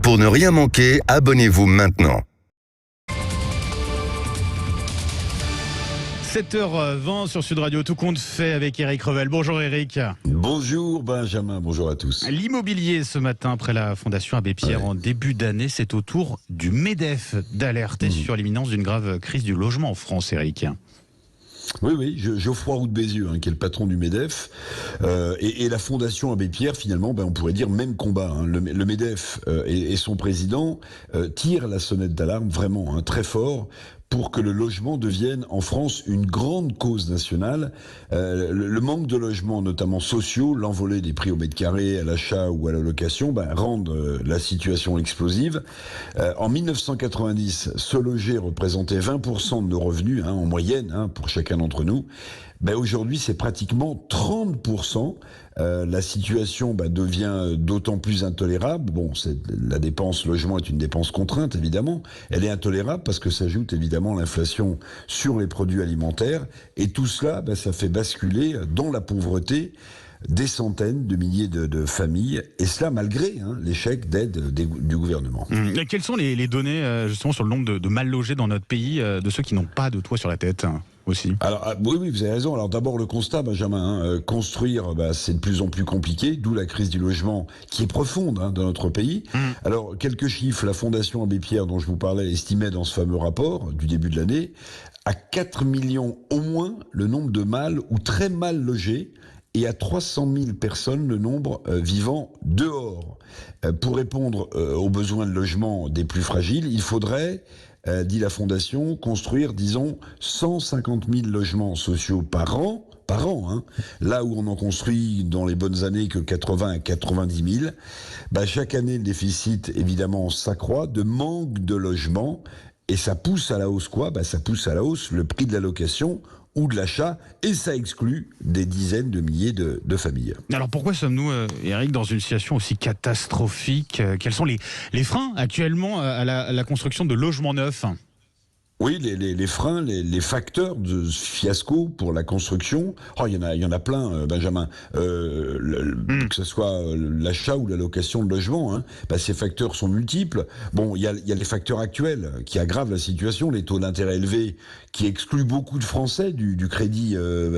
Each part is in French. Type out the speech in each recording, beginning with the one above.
Pour ne rien manquer, abonnez-vous maintenant. 7h20 sur Sud Radio, tout compte fait avec Eric Revel. Bonjour Eric. Bonjour Benjamin, bonjour à tous. L'immobilier ce matin après la Fondation Abbé Pierre en début d'année, c'est au tour du MEDEF d'alerter sur l'imminence d'une grave crise du logement en France, Eric. Oui, Geoffroy Roux de Bézieux, qui est le patron du MEDEF, et la Fondation Abbé Pierre, finalement, on pourrait dire même combat. Le MEDEF et son président tirent la sonnette d'alarme vraiment très fort pour que le logement devienne en France une grande cause nationale. Le manque de logements, notamment sociaux, l'envolée des prix au mètre carré, à l'achat ou à la location, rendent la situation explosive. En 1990, se loger représentait 20% de nos revenus, en moyenne, pour chacun d'entre nous. Aujourd'hui, c'est pratiquement 30%. La situation devient d'autant plus intolérable. La dépense logement est une dépense contrainte, évidemment. Elle est intolérable parce que s'ajoute évidemment l'inflation sur les produits alimentaires. Et tout cela, ça fait basculer dans la pauvreté des centaines de milliers de familles, et cela malgré l'échec d'aide du gouvernement. Et quelles sont les données justement sur le nombre de mal logés dans notre pays, de ceux qui n'ont pas de toit sur la tête aussi? Alors oui, vous avez raison. Alors d'abord le constat, Benjamin, construire, c'est de plus en plus compliqué, d'où la crise du logement qui est profonde dans notre pays. Alors quelques chiffres, la Fondation Abbé Pierre dont je vous parlais estimait dans ce fameux rapport du début de l'année à 4 millions au moins le nombre de mal ou très mal logés, et à 300 000 personnes le nombre vivant dehors. Pour répondre aux besoins de logement des plus fragiles, il faudrait, dit la Fondation, construire, disons, 150 000 logements sociaux par an, là où on en construit dans les bonnes années que 80 à 90 000. Chaque année, le déficit, évidemment, s'accroît de manque de logements, et ça pousse à la hausse quoi ? Ça pousse à la hausse le prix de la location ou de l'achat, et ça exclut des dizaines de milliers de familles. Alors pourquoi sommes-nous, Eric, dans une situation aussi catastrophique ? Quels sont les freins actuellement à la construction de logements neufs ? Oui, les freins, les facteurs de fiasco pour la construction, il y en a plein, Benjamin. Que ce soit l'achat ou la location de logement, ces facteurs sont multiples. Il y a les facteurs actuels qui aggravent la situation, les taux d'intérêt élevés qui excluent beaucoup de Français du crédit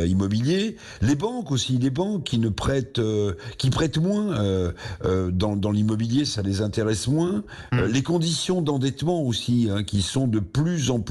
immobilier. Les banques aussi, les banques qui prêtent moins dans l'immobilier, ça les intéresse moins. Les conditions d'endettement aussi, qui sont de plus en plus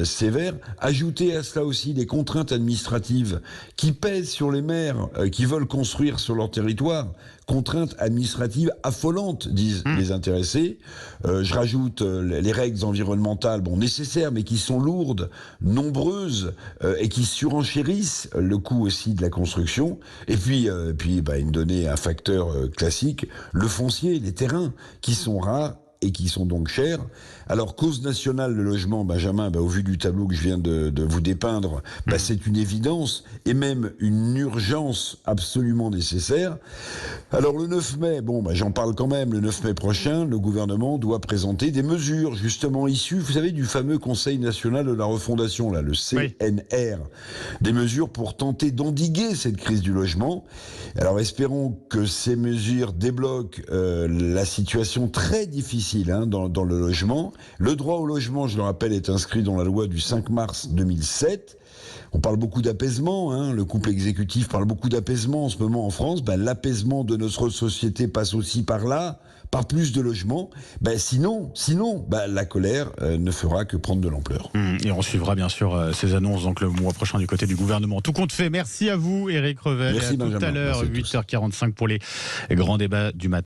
sévères. Ajoutez à cela aussi les contraintes administratives qui pèsent sur les maires qui veulent construire sur leur territoire. Contraintes administratives affolantes, disent les intéressés. Je rajoute les règles environnementales, nécessaires, mais qui sont lourdes, nombreuses, et qui surenchérissent le coût aussi de la construction. Et puis une donnée, un facteur classique, le foncier, les terrains, qui sont rares et qui sont donc chers. Alors, cause nationale, le logement, Benjamin, au vu du tableau que je viens de vous dépeindre, c'est une évidence et même une urgence absolument nécessaire. Alors, le 9 mai, j'en parle quand même, le 9 mai prochain, le gouvernement doit présenter des mesures, justement issues, vous savez, du fameux Conseil national de la refondation, le CNR. Des mesures pour tenter d'endiguer cette crise du logement. Alors, espérons que ces mesures débloquent la situation très difficile dans le logement. Le droit au logement, je le rappelle, est inscrit dans la loi du 5 mars 2007. On parle beaucoup d'apaisement, le couple exécutif parle beaucoup d'apaisement en ce moment en France. L'apaisement de notre société passe aussi par là, par plus de logements. Sinon, la colère ne fera que prendre de l'ampleur. Et on suivra bien sûr ces annonces donc le mois prochain du côté du gouvernement. Tout compte fait. Merci à vous, Eric Revel. Merci, et à tout Benjamin. à l'heure, Merci à tous. 8h45 pour les grands débats du matin.